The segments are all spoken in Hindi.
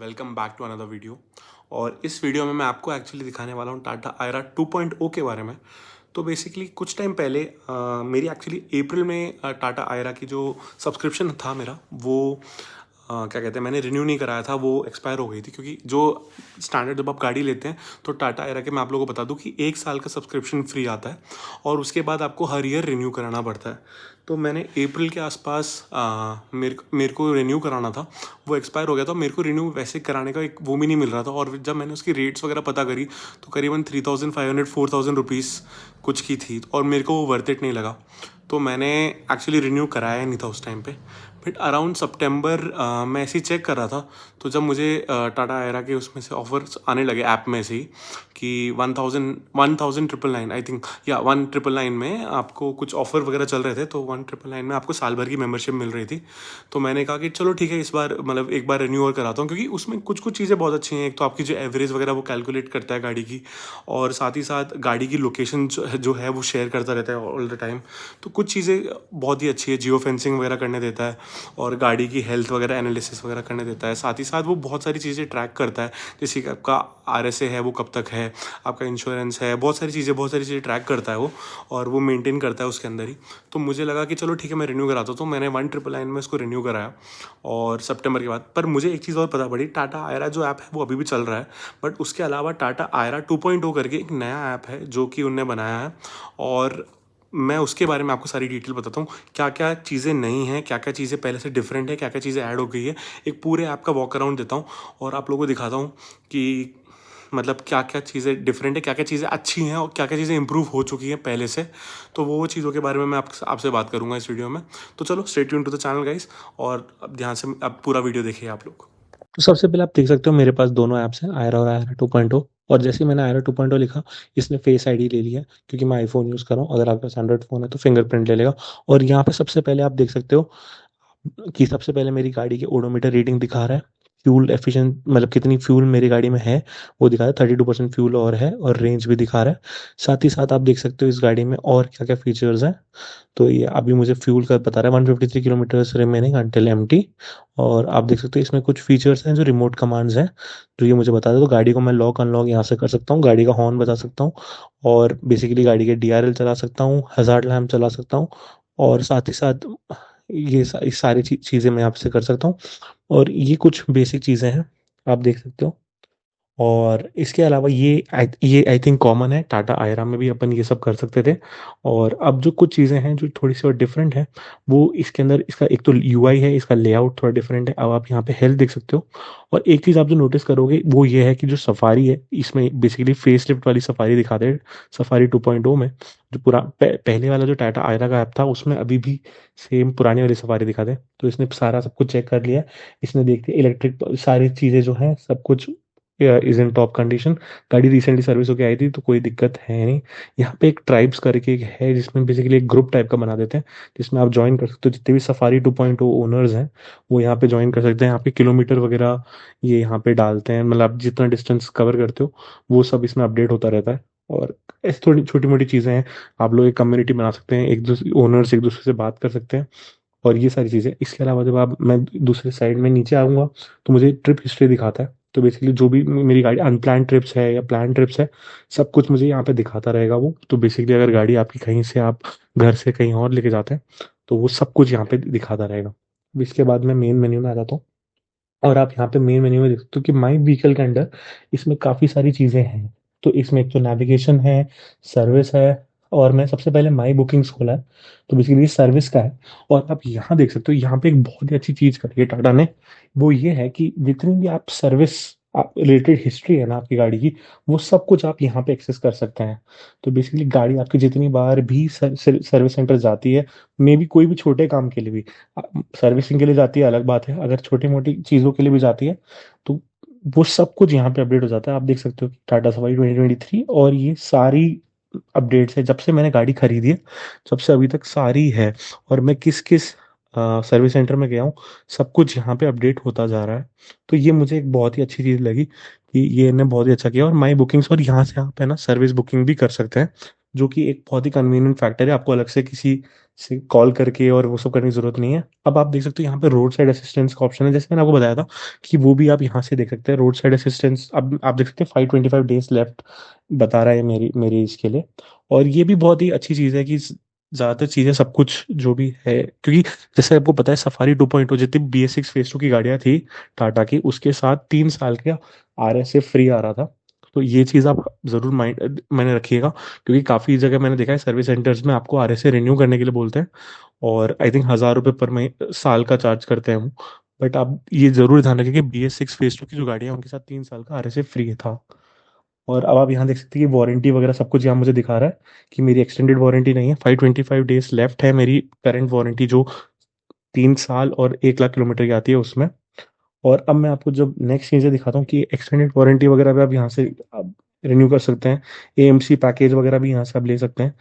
Welcome back to another video. और इस वीडियो में मैं आपको एक्चुअली दिखाने वाला हूँ टाटा आयरा 2.0 के बारे में। तो बेसिकली कुछ टाइम पहले मेरी एक्चुअली अप्रैल में टाटा आयरा की जो सब्सक्रिप्शन था मेरा वो क्या कहते हैं, मैंने रिन्यू नहीं कराया था, वो एक्सपायर हो गई थी। क्योंकि जो स्टैंडर्ड जब आप गाड़ी लेते हैं तो टाटा आयरा के मैं आप लोगों को बता दूं कि 1 साल का सब्सक्रिप्शन फ्री आता है और उसके बाद आपको हर ईयर रिन्यू कराना पड़ता है। तो मैंने अप्रैल के आसपास मेरे को रिन्यू कराना था, वो एक्सपायर हो गया था। मेरे को रिन्यू वैसे कराने का एक वो भी नहीं मिल रहा था, और जब मैंने उसकी रेट्स वगैरह पता करी तो करीबन 3500 4000 रुपीज़ कुछ की थी, और मेरे को वो वर्थ इट नहीं लगा। तो मैंने एक्चुअली रिन्यू कराया नहीं था उस टाइम पे। बट अराउंड सितंबर मैं ऐसे ही चेक कर रहा था, तो जब मुझे टाटा आयरा के उसमें से ऑफर्स आने लगे ऐप में से ही कि 1999 आई थिंक, या 1999 में आपको कुछ ऑफर वगैरह चल रहे थे, तो 1999 में आपको साल भर की मेंबरशिप मिल रही थी। तो मैंने कहा कि चलो ठीक है, इस बार मतलब एक बार रिन्यू और कराता हूँ, क्योंकि उसमें कुछ कुछ चीज़ें बहुत अच्छी हैं। एक तो आपकी जो एवरेज वगैरह वो कैलकुलेट करता है गाड़ी की, और साथ ही साथ गाड़ी की लोकेशन जो है वो शेयर करता रहता है ऑल द टाइम। तो कुछ चीज़ें बहुत ही अच्छी है, जियो फेंसिंग वगैरह करने देता है, और गाड़ी की हेल्थ वगैरह एनालिसिस वगैरह करने देता है। साथ ही साथ वो बहुत सारी चीज़ें ट्रैक करता है, जैसे कि आपका RSA है वो कब तक है, आपका इंश्योरेंस है, बहुत सारी चीज़ें ट्रैक करता है वो, और वो मेंटेन करता है उसके अंदर ही। तो मुझे लगा कि चलो ठीक है, मैं रिन्यू कराता हूँ। तो मैंने 1999 में इसको रिन्यू कराया, और सितंबर के बाद। पर मुझे एक चीज़ और पता पड़ी, टाटा आयरा जो ऐप है वो अभी भी चल रहा है, बट उसके अलावा टाटा आयरा 2.0 करके एक नया ऐप है जो कि उनने बनाया है। और मैं उसके बारे में आपको सारी डिटेल बताता हूँ, क्या क्या चीज़ें नई हैं, क्या क्या चीज़ें पहले से डिफरेंट है, क्या क्या चीज़ें ऐड हो गई है। एक पूरे ऐप का वॉक अराउंड देता हूँ, और आप लोगों को दिखाता हूँ कि मतलब क्या क्या चीज़ें डिफरेंट है, क्या क्या चीज़ें अच्छी हैं, और क्या क्या चीज़ें इंप्रूव हो चुकी हैं पहले से। तो वो चीज़ों के बारे में मैं आपसे बात करूँगा इस वीडियो में। तो चलो stay tune to the channel guys, और अब ध्यान से अब पूरा वीडियो देखिए आप लोग। तो सबसे पहले आप देख सकते हो मेरे पास दोनों ऐप्स हैं, आयरा और आयरा 2.0। और जैसे ही मैंने आयरा 2.0 लिखा, इसने फेस आईडी ले लिया, क्योंकि मैं आईफोन यूज़ कर रहा हूँ। अगर आपके पास एंड्रॉइड फ़ोन है तो फिंगरप्रिंट ले लेगा। और यहाँ पे सबसे पहले आप देख सकते हो कि सबसे पहले मेरी गाड़ी की ओडोमीटर रीडिंग दिखा रहा है। फ्यूल एफिशिएंट मतलब कितनी फ्यूल मेरी गाड़ी में है वो दिखा रहा है। 32% फ्यूल और है, और रेंज भी दिखा रहा है। साथ ही साथ आप देख सकते हो इस गाड़ी में और क्या क्या फीचर्स हैं। तो ये अभी मुझे फ्यूल का बता रहा है 153 किलोमीटर्स रिमेनिंग अंटिल एम्प्टी। और आप देख सकते हो इसमें कुछ फीचर्स हैं जो रिमोट कमांड्स हैं, जो ये मुझे बता दे। तो गाड़ी को मैं लॉक अनलॉक यहाँ से कर सकता हूँ, गाड़ी का हॉर्न बजा सकता हूँ, और बेसिकली गाड़ी के DRL चला सकता हूँ, हज़ार्ड लैम्प चला सकता हूँ। और साथ ही साथ ये सारी चीज़ें मैं आपसे कर सकता हूँ। और ये कुछ बेसिक चीज़ें हैं, आप देख सकते हो। और इसके अलावा ये आई थिंक कॉमन है, टाटा आयरा में भी अपन ये सब कर सकते थे। और अब जो कुछ चीज़ें हैं जो थोड़ी सी और डिफरेंट है, वो इसके अंदर इसका एक तो UI है, इसका लेआउट थोड़ा डिफरेंट है। अब आप यहाँ पे हेल्थ देख सकते हो। और एक चीज़ आप जो नोटिस करोगे वो ये है कि जो सफारी है इसमें बेसिकली फेस लिफ्ट वाली सफारी दिखाते हैं सफारी 2.0 में। जो पहले वाला जो टाटा आयरा का ऐप था उसमें अभी भी सेम पुरानी वाली सफारी दिखाते हैं। तो इसने सारा सब कुछ चेक कर लिया। इसने देख लिया इलेक्ट्रिक सारी चीज़ें जो हैं सब कुछ इज इन टॉप कंडीशन। गाड़ी रिसेंटली सर्विस होके आई थी तो कोई दिक्कत है नहीं। यहाँ पे एक ट्राइब्स करके एक है जिसमें बेसिकली एक ग्रुप टाइप का बना देते हैं, जिसमें आप ज्वाइन कर सकते हो। जितने भी सफारी 2.0 ओनर्स हैं वो यहाँ पे ज्वाइन कर सकते हैं। यहाँ पे किलोमीटर वगैरह ये यहाँ पे डालते हैं, मतलब आप जितना डिस्टेंस कवर करते हो वो सब इसमें अपडेट होता रहता है। और ऐसी थोड़ी छोटी मोटी चीज़ें हैं। आप लोग एक कम्युनिटी बना सकते हैं, एक दूसरे ओनर्स एक दूसरे से बात कर सकते हैं, और ये सारी चीज़ें। इसके अलावा जब आप मैं दूसरे साइड में नीचे आऊँगा तो मुझे ट्रिप हिस्ट्री दिखाता है। तो बेसिकली जो भी मेरी गाड़ी अनप्लान ट्रिप्स है या प्लान ट्रिप्स है, सब कुछ मुझे यहाँ पे दिखाता रहेगा वो। तो बेसिकली अगर गाड़ी आपकी कहीं से आप घर से कहीं और लेके जाते हैं तो वो सब कुछ यहाँ पे दिखाता रहेगा। अब इसके बाद मैं मेन मेन्यू में आ जाता हूँ, और आप यहाँ पे मेन मेन्यू में देख सकते हो कि माई व्हीकल के अंदर इसमें काफ़ी सारी चीज़ें हैं। तो इसमें एक तो नेविगेशन है, सर्विस है, और मैं सबसे पहले माई बुकिंग्स खोला है। तो बेसिकली सर्विस का है। और आप यहाँ देख सकते हो, यहाँ पे एक बहुत ही अच्छी चीज़ करी है टाटा ने। वो ये है कि जितनी भी आप सर्विस आप रिलेटेड हिस्ट्री है ना आपकी गाड़ी की, वो सब कुछ आप यहाँ पे एक्सेस कर सकते हैं। तो बेसिकली गाड़ी आपकी जितनी बार भी सर्विस सेंटर जाती है, मे बी कोई भी छोटे काम के लिए भी, सर्विसिंग के लिए जाती है अलग बात है, अगर छोटी मोटी चीज़ों के लिए भी जाती है तो वो सब कुछ यहाँ पे अपडेट हो जाता है। आप देख सकते हो कि टाटा सफारी 2023, और ये सारी अपडेट्स है जब से मैंने गाड़ी खरीदी है, जब से अभी तक सारी है। और मैं किस किस सर्विस सेंटर में गया हूँ, सब कुछ यहाँ पे अपडेट होता जा रहा है। तो ये मुझे एक बहुत ही अच्छी चीज़ लगी कि ये इन्हें बहुत ही अच्छा किया। और माई बुकिंग्स, और यहाँ से आप है ना सर्विस बुकिंग भी कर सकते हैं। जो कि एक बहुत ही कन्वीनियंट फैक्टर है, आपको अलग से किसी से कॉल करके और वो सब करने की जरूरत नहीं है। अब आप देख सकते हो यहाँ पे रोड साइड असिस्टेंस का ऑप्शन है, जैसे मैंने आपको बताया था कि वो भी आप यहाँ से देख सकते हैं, रोड साइड असिस्टेंस। अब आप देख सकते हैं 525 डेज लेफ्ट बता रहा है मेरी इसके लिए। और ये भी बहुत ही अच्छी चीज़ है कि ज़्यादातर चीज़ें सब कुछ जो भी है, क्योंकि जैसे आपको पता है सफारी 2.0 जितनी BS6 फेज 2 की गाड़ियाँ थी टाटा की, उसके साथ 3 साल का RSA फ्री आ रहा था। तो ये चीज़ आप ज़रूर माइंड मैंने रखिएगा, क्योंकि काफ़ी जगह मैंने देखा है सर्विस सेंटर्स में आपको RSA रिन्यू करने के लिए बोलते हैं, और आई थिंक 1,000 रुपये पर महीने साल का चार्ज करते हैं वो। बट आप ये जरूर ध्यान रखें कि BS6 फेज 2 की जो गाड़ियाँ हैं उनके साथ 3 साल का RSA फ्री था। और अब आप यहाँ देख सकते हैं कि वारंटी वगैरह सब कुछ यहाँ मुझे दिखा रहा है कि मेरी एक्सटेंडेड वारंटी नहीं है, 525 डेज लेफ्ट है मेरी करंट वारंटी, जो 3 साल और 1 लाख किलोमीटर की आती है उसमें। और अब मैं आपको जब नेक्स्ट चीज़ें दिखाता हूँ कि एक्सटेंडेड वारंटी वगैरह भी आप यहाँ से रिन्यू कर सकते हैं, AMC पैकेज वगैरह भी यहाँ से आप ले सकते हैं।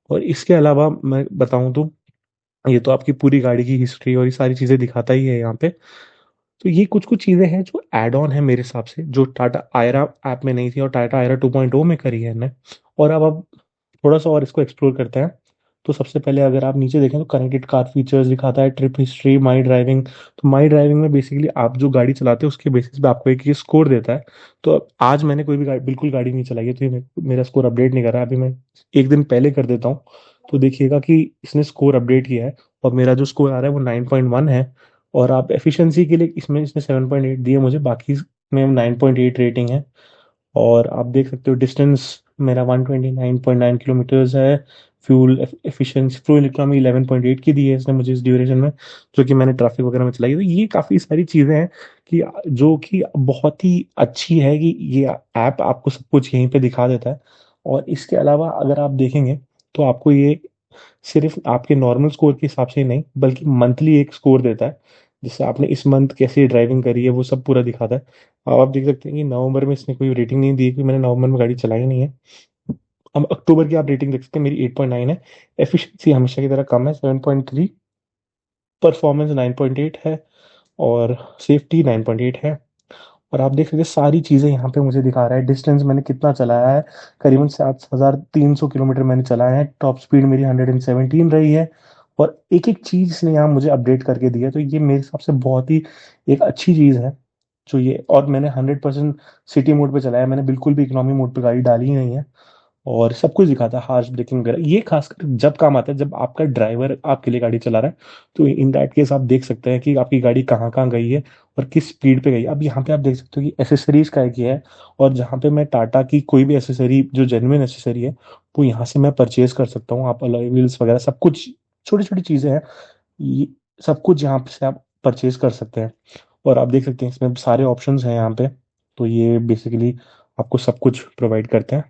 और इसके अलावा मैं बताऊँ तो ये तो आपकी पूरी गाड़ी की हिस्ट्री और ये सारी चीज़ें दिखाता ही है यहाँ पे। तो ये कुछ कुछ चीज़ें हैं जो एड ऑन है मेरे हिसाब से, जो टाटा आयरा ऐप में नहीं थी और टाटा आयरा 2.0 में करी है इन्हें। और अब थोड़ा सा और इसको एक्सप्लोर करते हैं। तो सबसे पहले अगर आप नीचे देखें तो कनेक्टेड कार फीचर्स दिखाता है, ट्रिप हिस्ट्री, माई ड्राइविंग। तो माई ड्राइविंग में बेसिकली आप जो गाड़ी चलाते हैं उसके बेसिस पे आपको एक ये स्कोर देता है। तो आज मैंने कोई भी बिल्कुल गाड़ी नहीं चलाई है, तो ये मेरा स्कोर अपडेट नहीं कर रहा है, अभी मैं एक दिन पहले कर देता हूँ। तो देखिएगा कि इसने स्कोर अपडेट किया है और मेरा जो स्कोर आ रहा है वो 9.1 है। और आप एफिशिएंसी के लिए इसमें इसने 7.8 दिए मुझे, बाकी में 9.8 रेटिंग है। और आप देख सकते हो डिस्टेंस मेरा 129.9 किलोमीटर्स है। फ्यूल एफिशिएंसी, फ्यूल इकोनॉमी 11.8 की दी है इसने मुझे इस ड्यूरेशन में, जो कि मैंने ट्रैफिक वगैरह में चलाई है। तो ये काफ़ी सारी चीज़ें हैं कि जो कि बहुत ही अच्छी है कि ये ऐप आपको सब कुछ यहीं पे दिखा देता है। और इसके अलावा अगर आप देखेंगे तो आपको ये सिर्फ आपके नॉर्मल स्कोर के हिसाब से ही नहीं, बल्कि मंथली एक स्कोर देता है, जिससे आपने इस मंथ कैसी ड्राइविंग करी है वो सब पूरा दिखाता है। अब आप देख सकते हैं कि नवंबर में इसने कोई रेटिंग नहीं दी, क्योंकि मैंने नवंबर में गाड़ी चलाई नहीं है। अब अक्टूबर की आप रेटिंग देख सकते हैं, मेरी 8.9 है। एफिशिएंसी हमेशा की तरह कम है, 7.3। परफॉर्मेंस 9.8 है। और सेफ्टी 9.8 है। और आप देख सकते हैं सारी चीज़ें यहाँ पे मुझे दिखा रहा है। डिस्टेंस मैंने कितना चलाया है, करीबन 7,300 किलोमीटर मैंने चलाया है। टॉप स्पीड मेरी 117 रही है। और एक एक चीज़ इसने यहाँ मुझे अपडेट करके दिया है, तो ये मेरे हिसाब से बहुत ही एक अच्छी चीज़ है। जो ये, और मैंने 100% सिटी मोड पे चलाया है, मैंने बिल्कुल भी इकोनॉमी मोड पे गाड़ी डाली ही नहीं है। और सब कुछ दिखाता है, हार्श ब्रेकिंग वगैरह। ये खासकर जब काम आता है जब आपका ड्राइवर आपके लिए गाड़ी चला रहा है, तो इन दैट केस आप देख सकते हैं कि आपकी गाड़ी कहाँ कहाँ गई है और किस स्पीड पे गई है। अब यहाँ पे आप देख सकते हो कि एसेसरीज का एक ये है, और जहाँ पे मैं टाटा की कोई भी एसेसरी जो जेन्युइन एसेसरी है वो यहाँ से मैं परचेज कर सकता हूँ। आप अलॉय व्हील्स वगैरह सब कुछ, छोटी छोटी चीज़ें हैं, ये सब कुछ यहाँ से आप परचेज कर सकते हैं। और आप देख सकते हैं इसमें सारे ऑप्शंस हैं यहाँ पे। तो ये बेसिकली आपको सब कुछ प्रोवाइड करते हैं।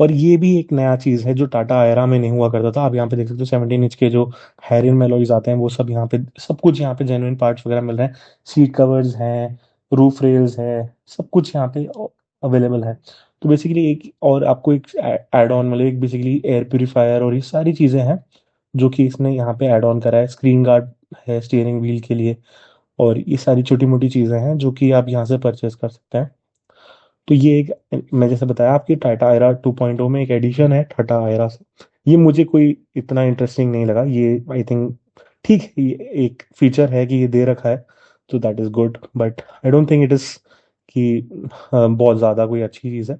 और ये भी एक नया चीज है जो टाटा आयरा में नहीं हुआ करता था। आप यहाँ पे देख सकते हो 17 इंच के जो हैरियन मेलॉयज आते हैं वो सब यहाँ पे, सब कुछ यहाँ पे जेन्युइन पार्ट्स वगैरह मिल रहे हैं। सीट कवर्स हैं, रूफ रेल्स है, सब कुछ यहाँ पे अवेलेबल है। तो बेसिकली एक और आपको एक एड ऑन, मतलब एक बेसिकली एयर प्योरीफायर और ये सारी चीजें हैं जो कि इसने यहाँ पे ऐड ऑन करा है। स्क्रीन गार्ड है स्टीयरिंग व्हील के लिए। और ये सारी छोटी मोटी चीजें हैं जो कि आप यहाँ से परचेज कर सकते हैं। तो ये एक, मैं जैसे बताया आपकी टाटा आयरा 2.0 में एक एडिशन है टाटा आयरा से। ये मुझे कोई इतना इंटरेस्टिंग नहीं लगा, ये आई थिंक ठीक है, ये एक फीचर है कि ये दे रखा है, तो that is good, but I don't think it is कि बहुत ज़्यादा कोई अच्छी चीज़ है।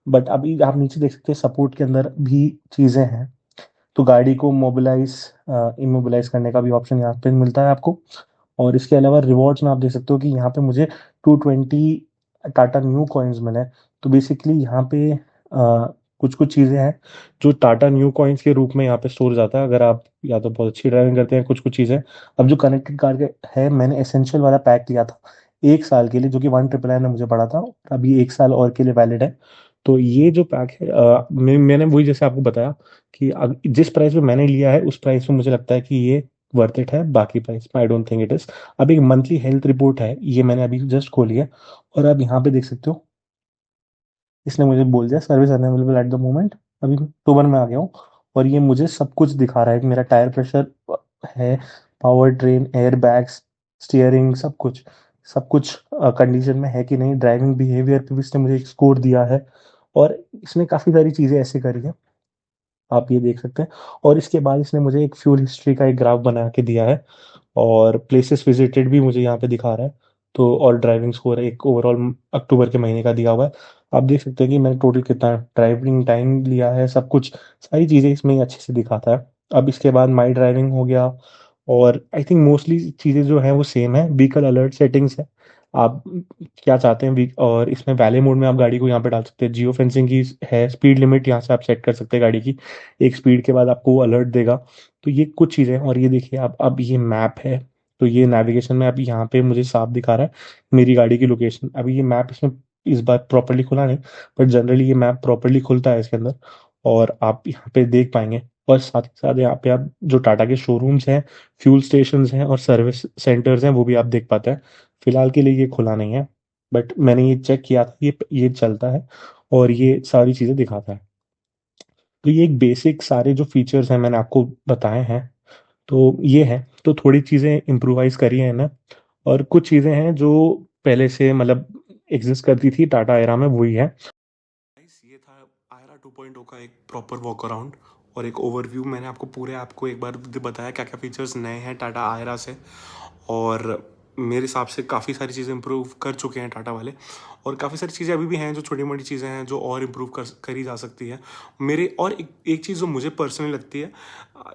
बट अभी आप नीचे देख सकते हैं सपोर्ट के अंदर भी चीज़ें हैं। तो गाड़ी को मोबिलाइज इमोबिलाइज करने का भी ऑप्शन यहाँ पे मिलता है आपको। और इसके अलावा रिवॉर्ड्स में आप देख सकते हो कि यहाँ पे मुझे 220 टाटा न्यू कॉइन्स मिले हैं। तो बेसिकली यहाँ पे कुछ कुछ चीज़ें हैं जो टाटा न्यू कॉइन्स के रूप में यहाँ पे स्टोर जाता है, अगर आप या तो बहुत अच्छी ड्राइविंग करते हैं। कुछ कुछ चीज़ें, अब जो कनेक्टेड कार के है, मैंने एसेंशियल वाला पैक लिया था 1 साल के लिए, जो कि 1,999 में मुझे पड़ा था, और अभी 1 साल और के लिए वैलिड है। तो ये जो पैक है, मैंने वही जैसे आपको बताया कि जिस प्राइस पे मैंने लिया है उस प्राइस पे मुझे लगता है कि ये वर्थ इट है। बाकी प्राइस में I don't think it is. अब एक मंथली हेल्थ रिपोर्ट है, ये मैंने अभी जस्ट खोली है। और अब यहाँ पे देख सकते हो इसने मुझे बोल दिया service unavailable at the moment, अभी अक्टूबर में आ गया हूँ। और ये मुझे सब कुछ दिखा रहा है कि मेरा टायर प्रेशर है, power train, air bags, steering, सब कुछ कंडीशन में है कि नहीं। ड्राइविंग बिहेवियर पे भी इसने मुझे एक स्कोर दिया है। और इसने काफ़ी सारी चीज़ें ऐसे करी है आप ये देख सकते हैं। और इसके बाद इसने मुझे एक फ्यूल हिस्ट्री का एक ग्राफ बना के दिया है, और प्लेसेस विजिटेड भी मुझे यहाँ पे दिखा रहा है। तो और ड्राइविंग स्कोर एक ओवरऑल अक्टूबर के महीने का दिया हुआ है। आप देख सकते हैं कि मैंने टोटल कितना ड्राइविंग टाइम लिया है, सब कुछ सारी चीज़ें इसमें अच्छे से दिखाता है। अब इसके बाद माई ड्राइविंग हो गया, और आई थिंक मोस्टली चीज़ें जो हैं वो सेम है। व्हीकल अलर्ट सेटिंग्स है, आप क्या चाहते हैं और इसमें वैले मोड में आप गाड़ी को यहाँ पे डाल सकते हैं। जियो फेंसिंग की है, स्पीड लिमिट यहाँ से आप सेट कर सकते हैं गाड़ी की, एक स्पीड के बाद आपको वो अलर्ट देगा। तो ये कुछ चीज़ें हैं। और ये देखिए आप, अब ये मैप है, तो ये नेविगेशन में अब यहाँ पे मुझे साफ दिखा रहा है मेरी गाड़ी की लोकेशन। अभी ये मैप इसमें इस बार प्रॉपरली खुला नहीं, बट जनरली ये मैप प्रॉपरली खुलता है इसके अंदर, और आप यहाँ पे देख पाएंगे। और साथ ही साथ यहाँ पे आप जो टाटा के शोरूम्स हैं, फ्यूल स्टेशंस हैं और सर्विस सेंटर्स हैं, वो भी आप देख पाते हैं। फिलहाल के लिए ये खुला नहीं है, बट मैंने ये चेक किया था, ये चलता है और ये सारी चीज़ें दिखाता है। तो ये एक बेसिक सारे जो फीचर्स हैं मैंने आपको बताए हैं, तो ये है। तो थोड़ी चीज़ें इम्प्रोवाइज करी हैं ना, और कुछ चीज़ें हैं जो पहले से मतलब एग्जिस्ट करती थी टाटा एरा में, वही है। गाइस, ये था आयरा 2.0 का एक प्रॉपर वॉक अराउंड और एक ओवरव्यू। मैंने आपको पूरे आपको एक बार बताया क्या क्या फीचर्स नए हैं टाटा आयरा से, और मेरे हिसाब से काफ़ी सारी चीज़ें इंप्रूव कर चुके हैं टाटा वाले, और काफ़ी सारी चीज़ें अभी भी हैं जो छोटी मोटी चीज़ें हैं जो और इम्प्रूव करी जा सकती है मेरे। और एक चीज़ जो मुझे पर्सनली लगती है,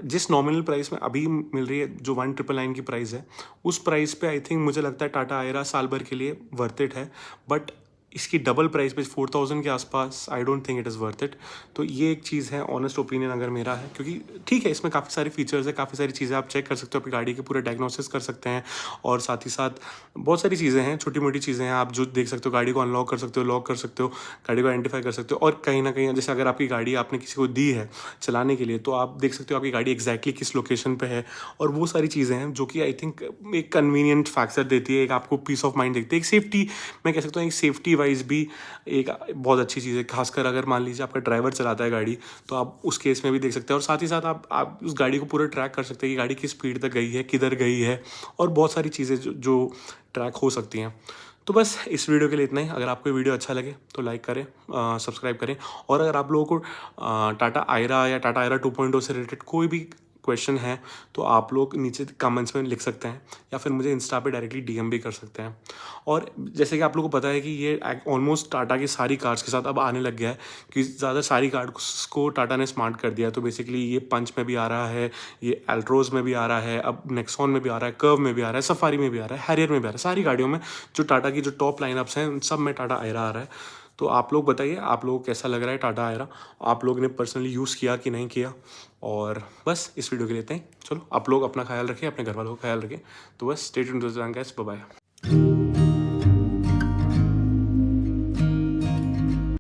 जिस नॉमिनल प्राइस में अभी मिल रही है, जो 1999 की प्राइस है, उस प्राइस पे आई थिंक मुझे लगता है टाटा आयरा साल भर के लिए वर्थ इट है। बट इसकी डबल प्राइस पे 4000 के आसपास I don't think it is worth it. तो ये एक चीज़ है, ऑनेस्ट ओपिनियन अगर मेरा है, क्योंकि ठीक है इसमें काफ़ी सारे फीचर्स है, काफ़ी सारी चीज़ें आप चेक कर सकते हो, अपनी गाड़ी के पूरे डायग्नोसिस कर सकते हैं, और साथ ही साथ बहुत सारी चीज़ें हैं, छोटी मोटी चीज़ें हैं, आप जो देख सकते हो, गाड़ी को अनलॉक कर सकते हो, लॉक कर सकते हो, गाड़ी को आइडेंटिफाई कर सकते हो। और कहीं ना कहीं जैसे अगर आपकी गाड़ी आपने किसी को दी है चलाने के लिए, तो आप देख सकते हो आपकी गाड़ी एग्जैक्टली किस लोकेशन पे है, और वो सारी चीज़ें हैं जो कि आई थिंक एक कन्वीनियंट फैक्टर देती है, एक आपको पीस ऑफ माइंड देती है, एक सेफ्टी, मैं कह सकता हूँ एक सेफ्टी वाइज भी एक बहुत अच्छी चीज़ है। खासकर अगर मान लीजिए आपका ड्राइवर चलाता है गाड़ी, तो आप उस केस में भी देख सकते हैं, और साथ ही साथ आप उस गाड़ी को पूरा ट्रैक कर सकते हैं कि गाड़ी किस स्पीड तक गई है, किधर गई है, और बहुत सारी चीज़ें जो ट्रैक हो सकती हैं। तो बस इस वीडियो के लिए इतना ही। अगर आपको ये वीडियो अच्छा लगे तो लाइक करें, सब्सक्राइब करें, और अगर आप लोगों को टाटा आयरा या टाटा आयरा 2.0 से रिलेटेड कोई भी क्वेश्चन है तो आप लोग नीचे कमेंट्स में लिख सकते हैं, या फिर मुझे इंस्टा पे डायरेक्टली डीएम भी कर सकते हैं। और जैसे कि आप लोगों को पता है कि ये ऑलमोस्ट टाटा की सारी कार्स के साथ अब आने लग गया है, कि ज़्यादा सारी कार्स को टाटा ने स्मार्ट कर दिया है। तो बेसिकली ये पंच में भी आ रहा है, ये एल्ट्रोज में भी आ रहा है, अब नेक्सॉन में भी आ रहा है, कर्व में भी आ रहा है, सफारी में भी आ रहा है, हैरियर में भी आ रहा है। सारी गाड़ियों में जो टाटा की जो टॉप लाइनअप्स हैं उन सब में टाटा आयरा आ रहा है। तो आप लोग बताइए आप लोगों को कैसा लग रहा है टाटा आयरा, आप लोग ने पर्सनली यूज़ किया कि नहीं किया। और बस इस वीडियो के लिए इतना ही। चलो, आप लोग अपना ख्याल रखें, अपने घर वालों का ख्याल रखें। तो बस stay tuned to the channel guys, bye bye.